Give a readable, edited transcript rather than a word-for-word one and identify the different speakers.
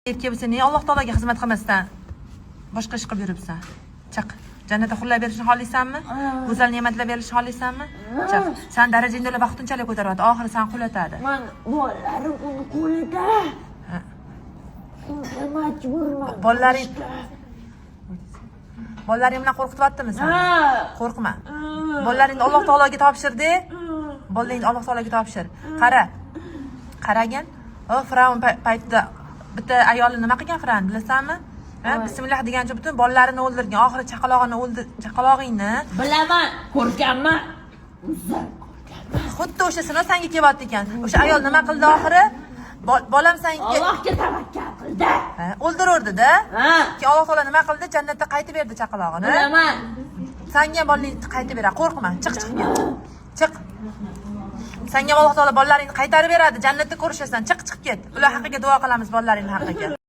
Speaker 1: Erkak bo'lsa, ne Alloh taologa xizmat qilmasdan boshqa ish qilib yuribsan? Chiq. Jannatda xullar berishni xohlaysanmi? Go'zal ne'matlar berishni xohlaysanmi? Chiq. Sen darajangni ular vaqtinchalik ko'taryapti, oxiri sen qulatadi.
Speaker 2: Men bolalarim uni qo'lida. Unga majburman.
Speaker 1: Bolalaring bilan qo'rqityaptimi sen? Qo'rqma. Bolalaringni Alloh taologa topshirdi. Bolalaringni Alloh taologa topshir. Qaragin. O Firavn paytida bitta ayolni nima qilgan Firavn, bilasanmi? Bismillah degancha butun bolalarini o'ldirgan. Oxiri chaqalog'ingni
Speaker 2: Bilaman, ko'rganman.
Speaker 1: Xuddi o'shasini senga kelyapti ekan. O'sha ayol nima qildi oxiri? Bolam senga
Speaker 2: Allohga tavakkal qildi.
Speaker 1: o'ldiruvdi-da. Keyin Alloh taolo nima qildi? Jannatda qaytib berdi chaqalog'ini.
Speaker 2: Bilaman.
Speaker 1: Senga bolalaringni qaytib beradi. Qo'rqma, chiq. Chiq. Senga Alloh taolo bolalaringni qaytarib beradi. Jannatda ko'rishasan. Chiq ket. Ular haqqiga duo qilamiz bolalaring haqqiga.